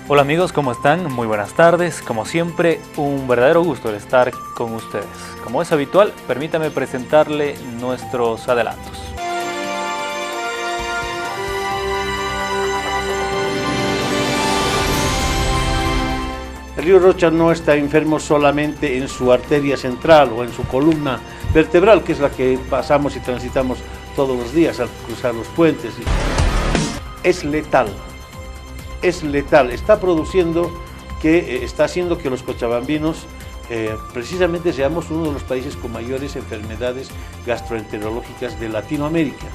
Hola amigos, ¿cómo están? Muy buenas tardes. Como siempre, un verdadero gusto el estar con ustedes. Como es habitual, permítame presentarle nuestros adelantos. El río Rocha no está enfermo solamente en su arteria central o en su columna vertebral, que es la que pasamos y transitamos todos los días al cruzar los puentes. Es letal, está produciendo está haciendo que los cochabambinos precisamente seamos uno de los países con mayores enfermedades gastroenterológicas de Latinoamérica.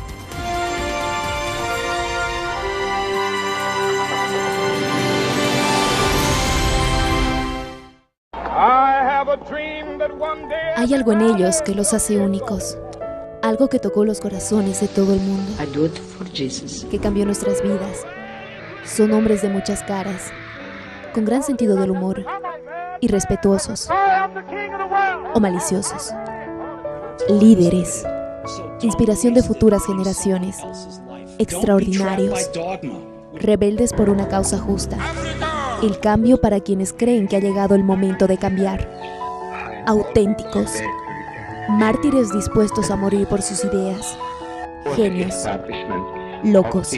Hay algo en ellos que los hace únicos. Algo que tocó los corazones de todo el mundo. Que cambió nuestras vidas. Son hombres de muchas caras, con gran sentido del humor, irrespetuosos o maliciosos. Líderes, inspiración de futuras generaciones, extraordinarios, rebeldes por una causa justa. El cambio para quienes creen que ha llegado el momento de cambiar. Auténticos, mártires dispuestos a morir por sus ideas. Genios, locos.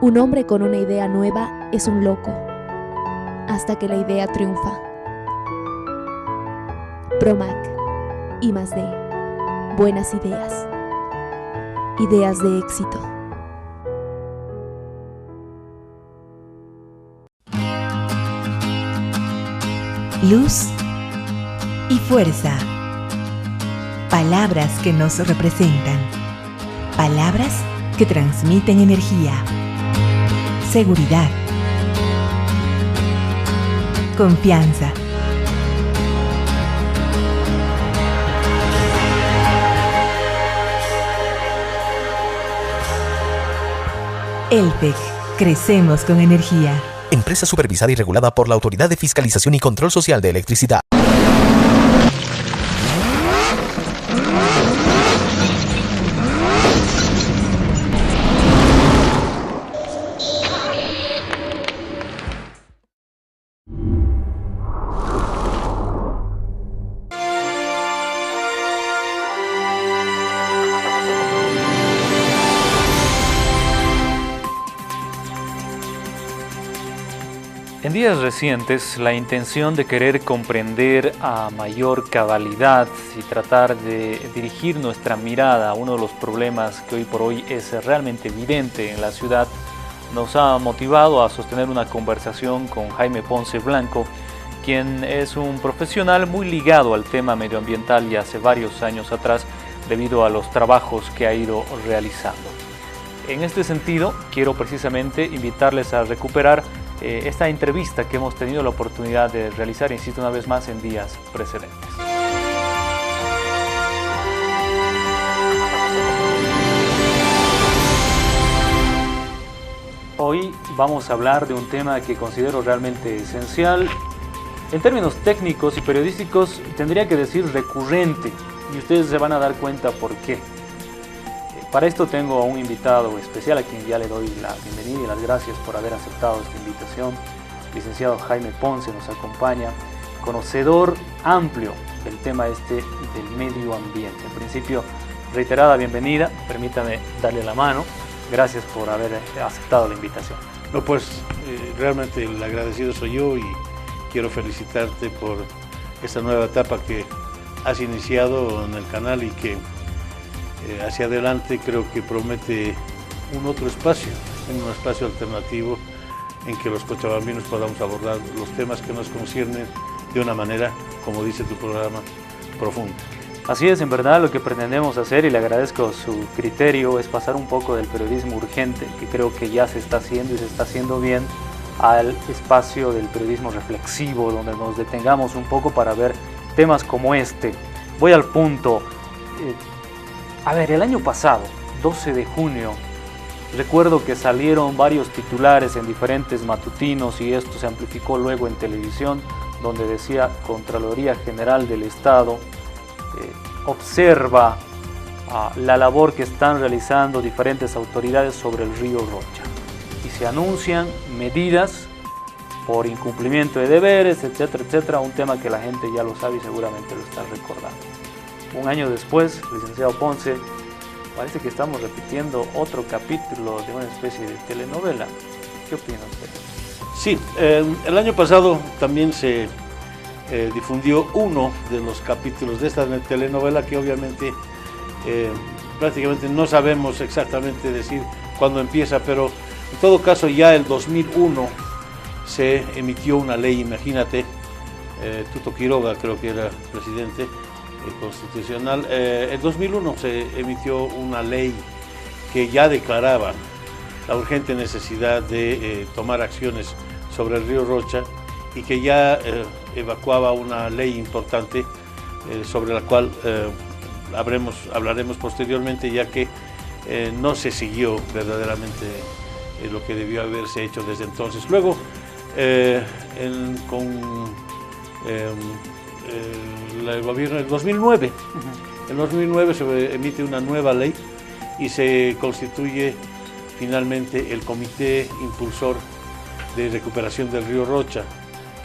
Un hombre con una idea nueva es un loco, hasta que la idea triunfa. Promac, I+D, buenas ideas, ideas de éxito. Luz y fuerza. Palabras que nos representan. Palabras que transmiten energía. Seguridad. Confianza. ELPEC. Crecemos con energía. Empresa supervisada y regulada por la Autoridad de Fiscalización y Control Social de Electricidad. En días recientes, la intención de querer comprender a mayor cabalidad y tratar de dirigir nuestra mirada a uno de los problemas que hoy por hoy es realmente evidente en la ciudad, nos ha motivado a sostener una conversación con Jaime Ponce Blanco, quien es un profesional muy ligado al tema medioambiental y hace varios años atrás debido a los trabajos que ha ido realizando. En este sentido, quiero precisamente invitarles a recuperar esta entrevista que hemos tenido la oportunidad de realizar, insisto una vez más, en días precedentes. Hoy vamos a hablar de un tema que considero realmente esencial. En términos técnicos y periodísticos tendría que decir recurrente, y ustedes se van a dar cuenta por qué. Para esto tengo a un invitado especial a quien ya le doy la bienvenida y las gracias por haber aceptado esta invitación. El licenciado Jaime Ponce nos acompaña, conocedor amplio del tema del medio ambiente. En principio, reiterada bienvenida, permítame darle la mano. Gracias por haber aceptado la invitación. No, pues realmente el agradecido soy yo y quiero felicitarte por esta nueva etapa que has iniciado en el canal y que hacia adelante creo que promete un otro espacio, un espacio alternativo en que los cochabambinos podamos abordar los temas que nos conciernen de una manera, como dice tu programa, profunda. Así es, en verdad lo que pretendemos hacer, y le agradezco su criterio, es pasar un poco del periodismo urgente, que creo que ya se está haciendo y se está haciendo bien, al espacio del periodismo reflexivo, donde nos detengamos un poco para ver temas como este. Voy al punto. El año pasado, 12 de junio, recuerdo que salieron varios titulares en diferentes matutinos y esto se amplificó luego en televisión, donde decía Contraloría General del Estado observa la labor que están realizando diferentes autoridades sobre el río Rocha. y se anuncian medidas por incumplimiento de deberes, etcétera, etcétera, un tema que la gente ya lo sabe y seguramente lo está recordando. Un año después, licenciado Ponce, parece que estamos repitiendo otro capítulo de una especie de telenovela. ¿Qué opina usted? Sí, el año pasado también se difundió uno de los capítulos de esta telenovela que obviamente prácticamente no sabemos exactamente decir cuándo empieza, pero en todo caso ya el 2001 se emitió una ley, imagínate, Tuto Quiroga creo que era presidente constitucional, en 2001 se emitió una ley que ya declaraba la urgente necesidad de tomar acciones sobre el río Rocha y que ya evacuaba una ley importante sobre la cual hablaremos posteriormente, ya que no se siguió verdaderamente lo que debió haberse hecho desde entonces. Luego, con el gobierno del 2009, en 2009 se emite una nueva ley y se constituye finalmente el Comité Impulsor de Recuperación del Río Rocha,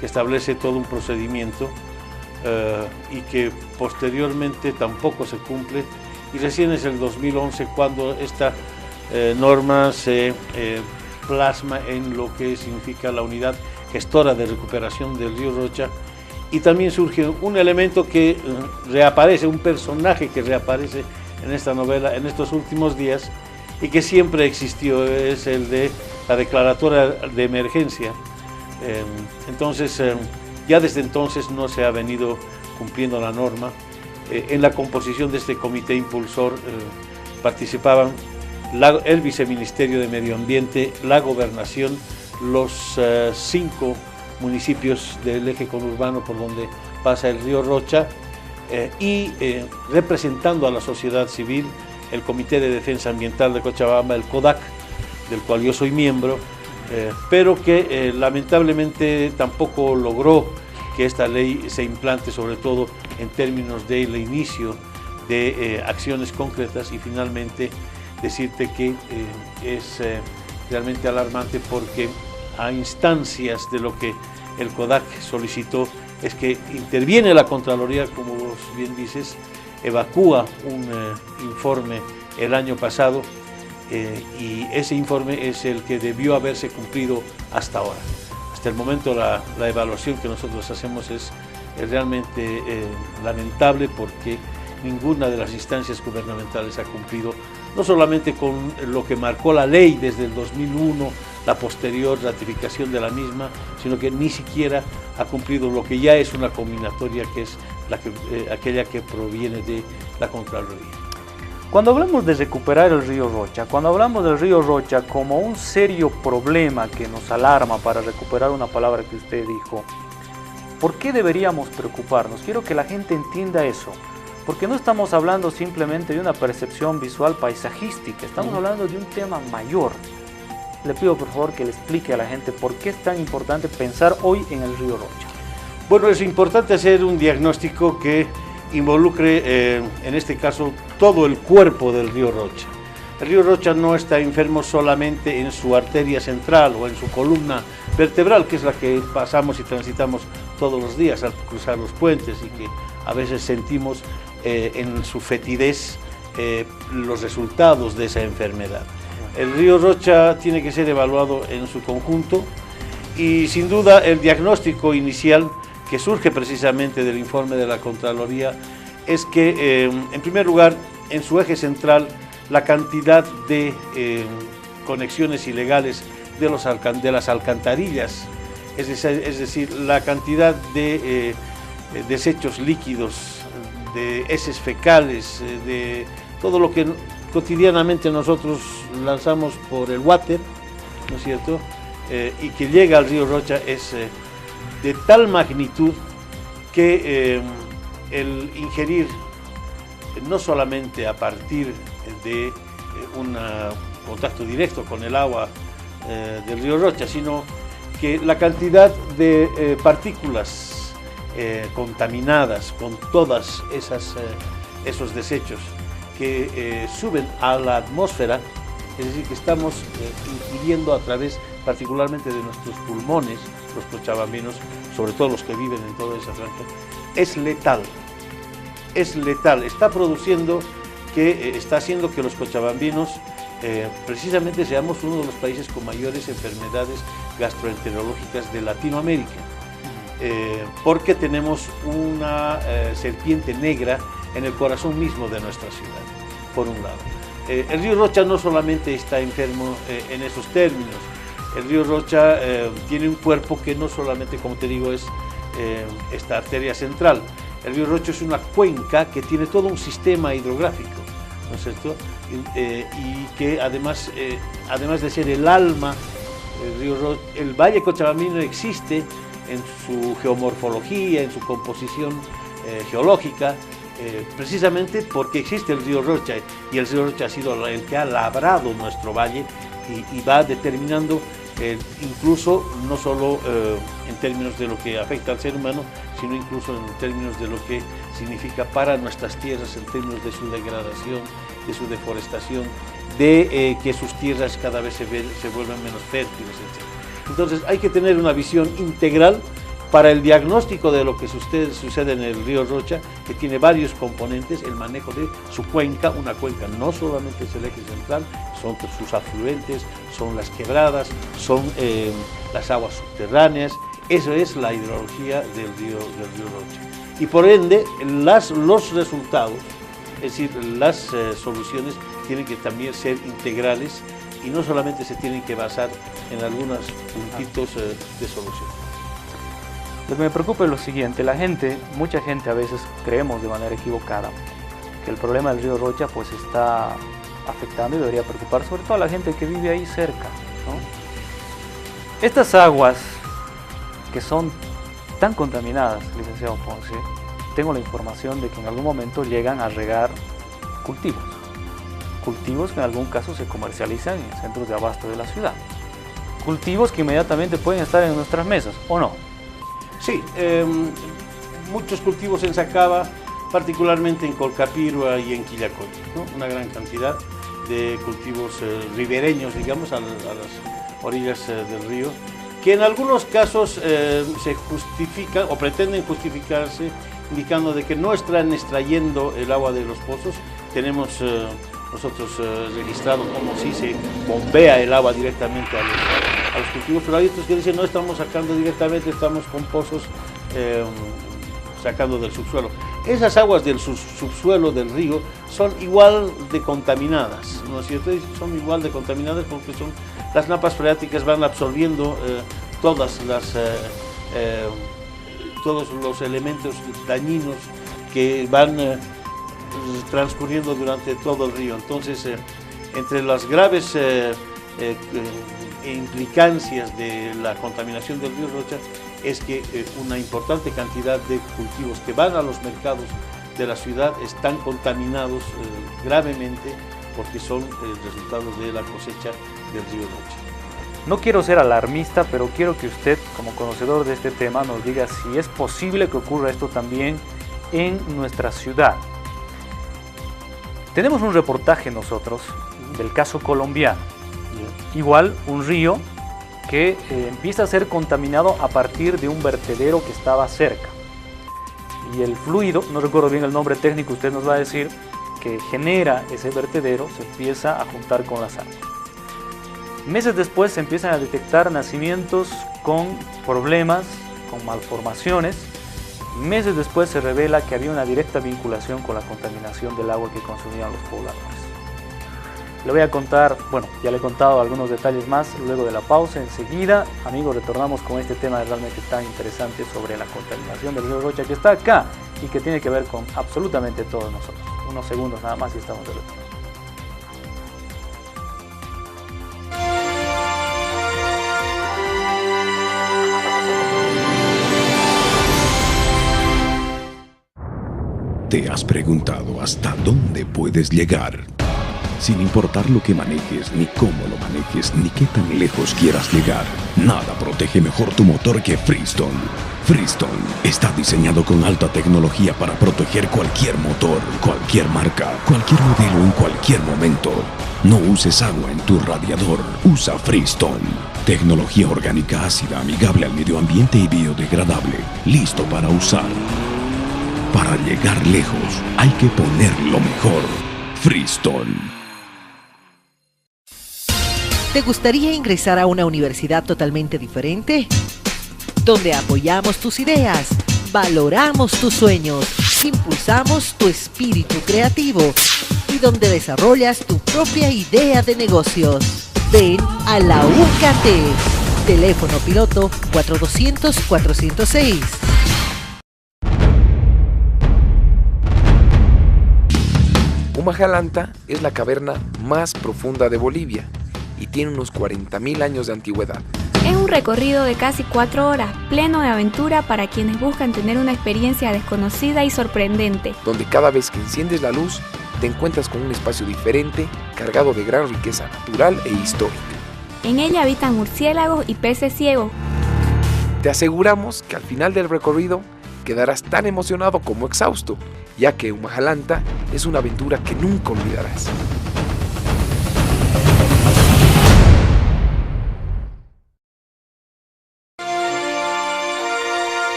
que establece todo un procedimiento y que posteriormente tampoco se cumple, y recién es el 2011 cuando esta norma se plasma en lo que significa la Unidad Gestora de Recuperación del Río Rocha, y también surge un elemento que reaparece, un personaje que reaparece en esta novela en estos últimos días y que siempre existió, es el de la declaratoria de emergencia. Entonces, ya desde entonces no se ha venido cumpliendo la norma. En la composición de este comité impulsor participaban el Viceministerio de Medio Ambiente, la Gobernación, los 5 municipios del eje conurbano por donde pasa el río Rocha y representando a la sociedad civil, el Comité de Defensa Ambiental de Cochabamba, el CODAC, del cual yo soy miembro, pero que lamentablemente tampoco logró que esta ley se implante, sobre todo en términos del inicio de acciones concretas. Y finalmente decirte que es realmente alarmante porque a instancias de lo que el CODAC solicitó es que interviene la Contraloría, como vos bien dices, evacúa un informe el año pasado y ese informe es el que debió haberse cumplido hasta ahora. Hasta el momento la evaluación que nosotros hacemos es realmente lamentable porque ninguna de las instancias gubernamentales ha cumplido, no solamente con lo que marcó la ley desde el 2001, la posterior ratificación de la misma, sino que ni siquiera ha cumplido lo que ya es una combinatoria, que es aquella que proviene de la Contraloría. Cuando hablamos de recuperar el río Rocha, cuando hablamos del río Rocha como un serio problema que nos alarma, para recuperar una palabra que usted dijo, ¿por qué deberíamos preocuparnos? Quiero que la gente entienda eso, porque no estamos hablando simplemente de una percepción visual paisajística, estamos hablando de un tema mayor. Le pido por favor que le explique a la gente por qué es tan importante pensar hoy en el río Rocha. Bueno, es importante hacer un diagnóstico que involucre, en este caso, todo el cuerpo del río Rocha. El río Rocha no está enfermo solamente en su arteria central o en su columna vertebral, que es la que pasamos y transitamos todos los días al cruzar los puentes y que a veces sentimos en su fetidez los resultados de esa enfermedad. El río Rocha tiene que ser evaluado en su conjunto y sin duda el diagnóstico inicial que surge precisamente del informe de la Contraloría es que en primer lugar en su eje central la cantidad de conexiones ilegales de las alcantarillas, es decir, la cantidad de desechos líquidos, de heces fecales, de todo lo que cotidianamente nosotros lanzamos por el water, ¿no es cierto? Y que llega al río Rocha es de tal magnitud que el ingerir, no solamente a partir de un contacto directo con el agua del río Rocha, sino que la cantidad de partículas contaminadas con todas esos desechos que suben a la atmósfera es decir, que estamos ingiriendo a través particularmente de nuestros pulmones, los cochabambinos, sobre todo los que viven en toda esa franja, es letal, está produciendo está haciendo que los cochabambinos precisamente seamos uno de los países con mayores enfermedades gastroenterológicas de Latinoamérica, porque tenemos una serpiente negra en el corazón mismo de nuestra ciudad, por un lado. El río Rocha no solamente está enfermo en esos términos, el río Rocha tiene un cuerpo que no solamente, como te digo, es esta arteria central. El río Rocha es una cuenca que tiene todo un sistema hidrográfico, ¿no es cierto? Y que además de ser el alma, el Valle Cochabambino existe en su geomorfología, en su composición geológica, precisamente porque existe el río Rocha, y el río Rocha ha sido el que ha labrado nuestro valle y va determinando incluso no solo en términos de lo que afecta al ser humano, sino incluso en términos de lo que significa para nuestras tierras, en términos de su degradación, de su deforestación, de que sus tierras cada vez se vuelven menos fértiles, etc. Entonces hay que tener una visión integral para el diagnóstico de lo que sucede en el río Rocha, que tiene varios componentes, el manejo de su cuenca. Una cuenca no solamente es el eje central, son sus afluentes, son las quebradas, son las aguas subterráneas. Eso es la hidrología del río Rocha. Y por ende, los resultados, es decir, las soluciones tienen que también ser integrales y no solamente se tienen que basar en algunos puntitos de solución. Lo que me preocupa es lo siguiente: mucha gente a veces creemos de manera equivocada que el problema del río Rocha pues está afectando y debería preocupar sobre todo a la gente que vive ahí cerca, ¿no? Estas aguas que son tan contaminadas, licenciado Ponce, tengo la información de que en algún momento llegan a regar cultivos que en algún caso se comercializan en centros de abasto de la ciudad, cultivos que inmediatamente pueden estar en nuestras mesas, ¿o no? Sí, muchos cultivos en Sacaba, particularmente en Colcapirua y en Quillacoy, ¿no? Una gran cantidad de cultivos ribereños, digamos, a las orillas del río, que en algunos casos se justifican o pretenden justificarse indicando de que no están extrayendo el agua de los pozos. Tenemos nosotros registrado como si se bombea el agua directamente a los cultivos, pero hay otros que dicen no estamos sacando directamente, estamos con pozos sacando del subsuelo. Esas aguas del subsuelo del río son igual de contaminadas, ¿no es cierto? Son igual de contaminadas porque las napas freáticas van absorbiendo todos los elementos dañinos que van transcurriendo durante todo el río. Entonces, entre las graves implicancias de la contaminación del río Rocha es que una importante cantidad de cultivos que van a los mercados de la ciudad están contaminados gravemente porque son resultados de la cosecha del río Rocha. No quiero ser alarmista, pero quiero que usted, como conocedor de este tema, nos diga si es posible que ocurra esto también en nuestra ciudad. Tenemos un reportaje nosotros del caso colombiano. Igual un río que empieza a ser contaminado a partir de un vertedero que estaba cerca. Y el fluido, no recuerdo bien el nombre técnico, usted nos va a decir, que genera ese vertedero se empieza a juntar con las aguas. Meses después se empiezan a detectar nacimientos con problemas, con malformaciones. Meses después se revela que había una directa vinculación con la contaminación del agua que consumían los pobladores. Le voy a contar, bueno, ya le he contado algunos detalles más luego de la pausa. Enseguida, amigos, retornamos con este tema realmente tan interesante sobre la contaminación del río Rocha que está acá y que tiene que ver con absolutamente todos nosotros. Unos segundos nada más y estamos de retorno. ¿Te has preguntado hasta dónde puedes llegar? Sin importar lo que manejes, ni cómo lo manejes, ni qué tan lejos quieras llegar, nada protege mejor tu motor que Freestone. Freestone está diseñado con alta tecnología para proteger cualquier motor, cualquier marca, cualquier modelo en cualquier momento. No uses agua en tu radiador, usa Freestone. Tecnología orgánica ácida, amigable al medio ambiente y biodegradable, listo para usar. Para llegar lejos, hay que poner lo mejor. Freestone. ¿Te gustaría ingresar a una universidad totalmente diferente? Donde apoyamos tus ideas, valoramos tus sueños, impulsamos tu espíritu creativo y donde desarrollas tu propia idea de negocios. Ven a la UCATEC. Teléfono piloto 4200-406. Humajalanta es la caverna más profunda de Bolivia y tiene unos 40.000 años de antigüedad. Es un recorrido de casi 4 horas, pleno de aventura para quienes buscan tener una experiencia desconocida y sorprendente. Donde cada vez que enciendes la luz, te encuentras con un espacio diferente, cargado de gran riqueza natural e histórica. En ella habitan murciélagos y peces ciegos. Te aseguramos que al final del recorrido quedarás tan emocionado como exhausto, ya que Humajalanta es una aventura que nunca olvidarás.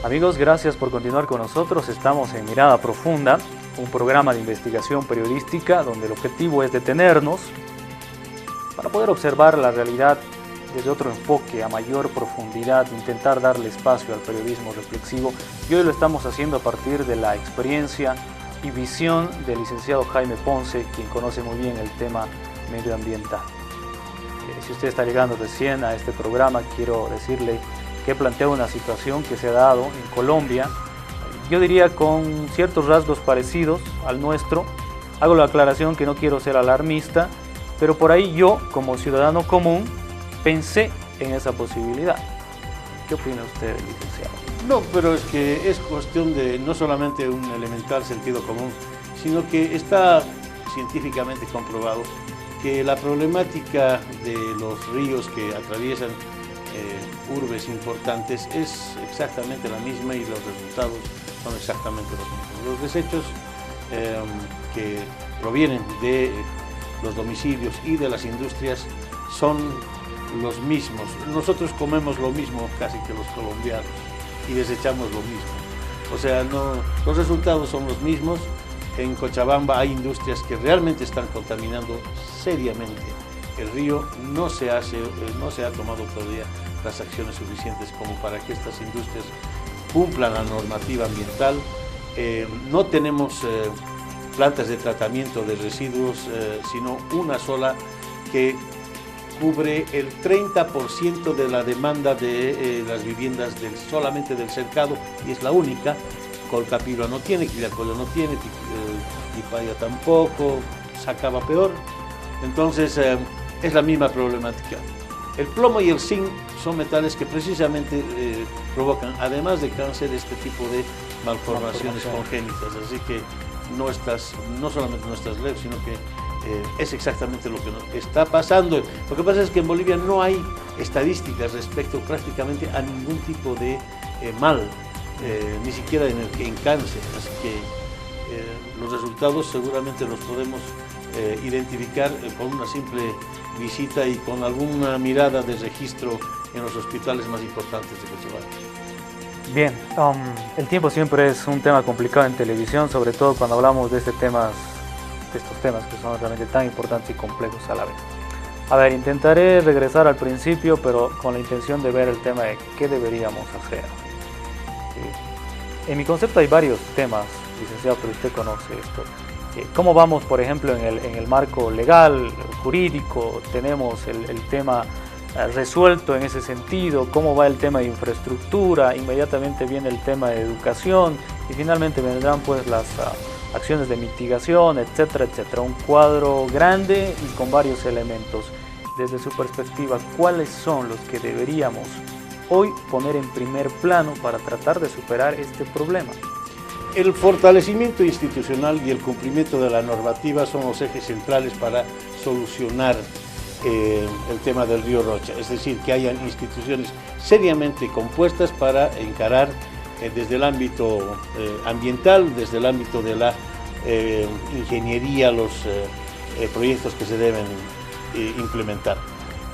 Amigos, gracias por continuar con nosotros. Estamos en Mirada Profunda, un programa de investigación periodística donde el objetivo es detenernos para poder observar la realidad desde otro enfoque, a mayor profundidad, intentar darle espacio al periodismo reflexivo. Y hoy lo estamos haciendo a partir de la experiencia y visión del licenciado Jaime Ponce, quien conoce muy bien el tema medioambiental. Si usted está llegando recién a este programa, quiero decirle que he planteado una situación que se ha dado en Colombia, yo diría con ciertos rasgos parecidos al nuestro. Hago la aclaración que no quiero ser alarmista, pero por ahí yo, como ciudadano común, pensé en esa posibilidad. ¿Qué opina usted, licenciado? No, pero es que es cuestión de no solamente un elemental sentido común, sino que está científicamente comprobado que la problemática de los ríos que atraviesan urbes importantes es exactamente la misma y los resultados son exactamente los mismos. Los desechos que provienen de los domicilios y de las industrias son los mismos. Nosotros comemos lo mismo casi que los colombianos y desechamos lo mismo. O sea, los resultados son los mismos. En Cochabamba hay industrias que realmente están contaminando seriamente. El río no se ha tomado todavía las acciones suficientes como para que estas industrias cumplan la normativa ambiental. No tenemos plantas de tratamiento de residuos, sino una sola que cubre el 30% de la demanda de las viviendas solamente del cercado, y es la única. Colcapirua no tiene, Quillacollo no tiene, Tipaya tampoco, Sacaba peor. Entonces es la misma problemática. El plomo y el zinc son metales que precisamente provocan, además de cáncer, este tipo de malformaciones congénitas. Así que no solamente no estás lejos, sino que es exactamente lo que nos está pasando. Lo que pasa es que en Bolivia no hay estadísticas respecto prácticamente a ningún tipo de mal, ni siquiera en cáncer. Así que los resultados seguramente los podemos identificar con una simple visita y con alguna mirada de registro en los hospitales más importantes de Cochabamba. Bien, el tiempo siempre es un tema complicado en televisión, sobre todo cuando hablamos de estos temas que son realmente tan importantes y complejos a la vez. A ver, intentaré regresar al principio, pero con la intención de ver el tema de qué deberíamos hacer. En mi concepto hay varios temas, licenciado, pero usted conoce esto. ¿Cómo vamos, por ejemplo, en el marco legal, jurídico? Tenemos el tema resuelto en ese sentido. ¿Cómo va el tema de infraestructura? Inmediatamente viene el tema de educación y finalmente vendrán pues las acciones de mitigación, etcétera, etcétera. Un cuadro grande y con varios elementos. Desde su perspectiva, ¿cuáles son los que deberíamos hoy poner en primer plano para tratar de superar este problema? El fortalecimiento institucional y el cumplimiento de la normativa son los ejes centrales para solucionar el tema del río Rocha, es decir, que hayan instituciones seriamente compuestas para encarar desde el ámbito ambiental, desde el ámbito de la ingeniería, los proyectos que se deben implementar.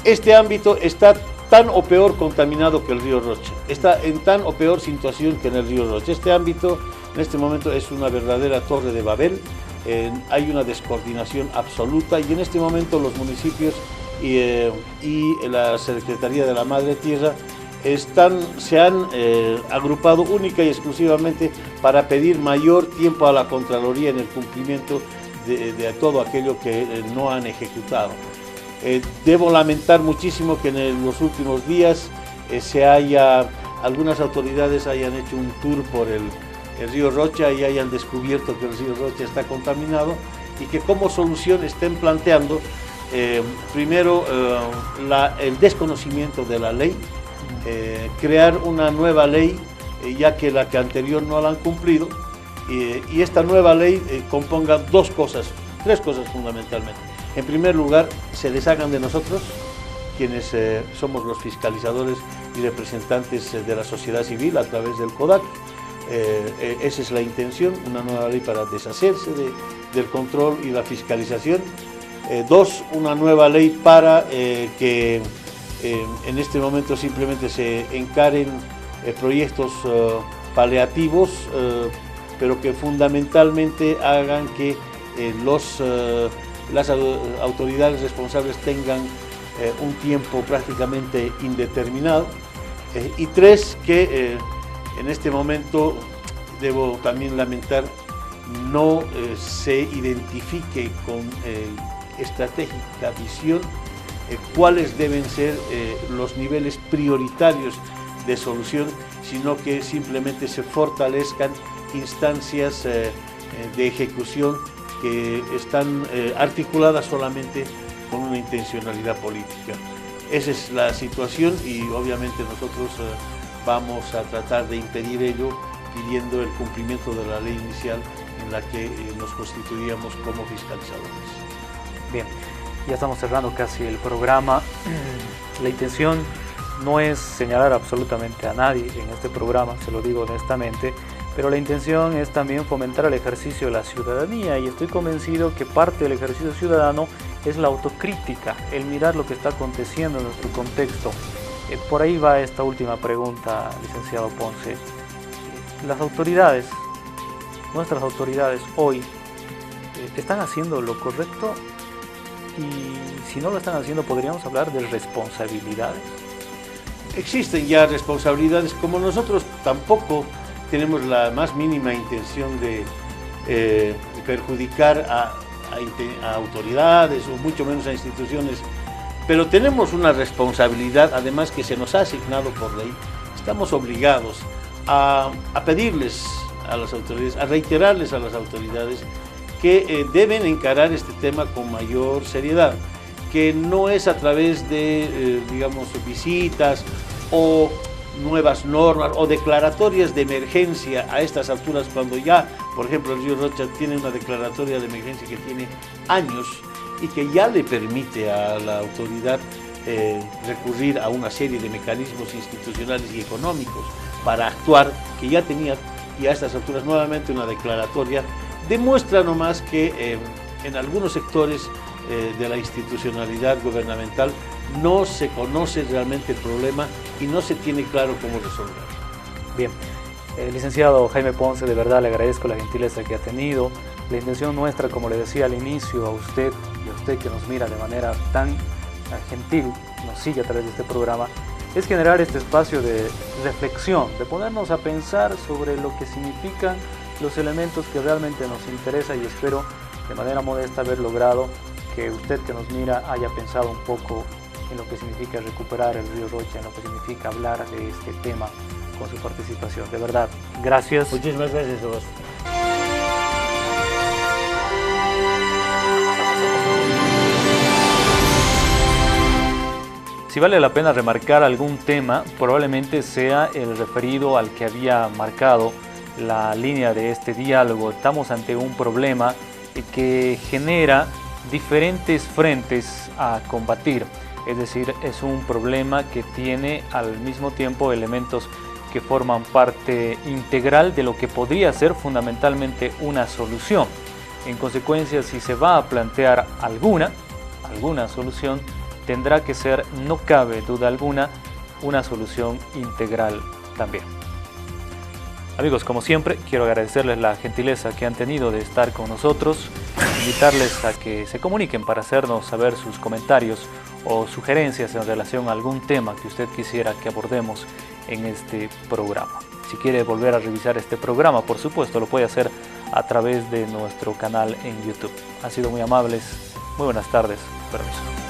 Este ámbito está tan o peor contaminado que el río Rocha, está en tan o peor situación que en el río Rocha. Este ámbito en este momento es una verdadera torre de Babel, hay una descoordinación absoluta y en este momento los municipios y la Secretaría de la Madre Tierra se han agrupado única y exclusivamente para pedir mayor tiempo a la Contraloría en el cumplimiento de todo aquello que no han ejecutado. Debo lamentar muchísimo que en los últimos días algunas autoridades hayan hecho un tour por el río Rocha y hayan descubierto que el río Rocha está contaminado y que como solución estén planteando primero el desconocimiento de la ley, crear una nueva ley ya que la que anterior no la han cumplido y esta nueva ley componga tres cosas fundamentalmente. En primer lugar, se deshagan de nosotros, quienes somos los fiscalizadores y representantes de la sociedad civil a través del CODAC. Esa es la intención, una nueva ley para deshacerse del control y la fiscalización. Dos, una nueva ley para que en este momento simplemente se encaren proyectos paliativos, pero que fundamentalmente hagan que las autoridades responsables tengan un tiempo prácticamente indeterminado. Y tres, que en este momento, debo también lamentar, no se identifique con estratégica visión cuáles deben ser los niveles prioritarios de solución, sino que simplemente se fortalezcan instancias de ejecución que están articuladas solamente con una intencionalidad política. Esa es la situación y obviamente nosotros vamos a tratar de impedir ello pidiendo el cumplimiento de la ley inicial en la que nos constituíamos como fiscalizadores. Bien, ya estamos cerrando casi el programa. La intención no es señalar absolutamente a nadie en este programa, se lo digo honestamente, pero la intención es también fomentar el ejercicio de la ciudadanía y estoy convencido que parte del ejercicio ciudadano es la autocrítica, el mirar lo que está aconteciendo en nuestro contexto. Por ahí va esta última pregunta, licenciado Ponce. Las autoridades, nuestras autoridades hoy, ¿están haciendo lo correcto? Y si no lo están haciendo, ¿podríamos hablar de responsabilidades? Existen ya responsabilidades, como nosotros tampoco tenemos la más mínima intención de perjudicar a autoridades o mucho menos a instituciones, pero tenemos una responsabilidad además que se nos ha asignado por ley. Estamos obligados a pedirles a las autoridades, a reiterarles a las autoridades que deben encarar este tema con mayor seriedad, que no es a través de, digamos, visitas o nuevas normas o declaratorias de emergencia a estas alturas, cuando ya, por ejemplo, el río Rocha tiene una declaratoria de emergencia que tiene años y que ya le permite a la autoridad recurrir a una serie de mecanismos institucionales y económicos para actuar, que ya tenía y a estas alturas nuevamente una declaratoria, demuestra nomás que en algunos sectores de la institucionalidad gubernamental no se conoce realmente el problema y no se tiene claro cómo resolverlo. Bien, licenciado Jaime Ponce, de verdad le agradezco la gentileza que ha tenido. La intención nuestra, como le decía al inicio, a usted y a usted que nos mira de manera tan gentil, nos sigue a través de este programa, es generar este espacio de reflexión, de ponernos a pensar sobre lo que significan los elementos que realmente nos interesa y espero de manera modesta haber logrado que usted que nos mira haya pensado un poco en lo que significa recuperar el río Rocha, en lo que significa hablar de este tema con su participación. De verdad, gracias. Muchísimas gracias a vos. Si Si vale la pena remarcar algún tema, probablemente sea el referido al que había marcado la línea de este diálogo. Estamos ante un problema que genera diferentes frentes a combatir. Es decir, es un problema que tiene al mismo tiempo elementos que forman parte integral de lo que podría ser fundamentalmente una solución. En consecuencia, si se va a plantear alguna solución, tendrá que ser, no cabe duda alguna, una solución integral también. Amigos, como siempre, quiero agradecerles la gentileza que han tenido de estar con nosotros, invitarles a que se comuniquen para hacernos saber sus comentarios o sugerencias en relación a algún tema que usted quisiera que abordemos en este programa. Si quiere volver a revisar este programa, por supuesto, lo puede hacer a través de nuestro canal en YouTube. Han sido muy amables, muy buenas tardes, permiso.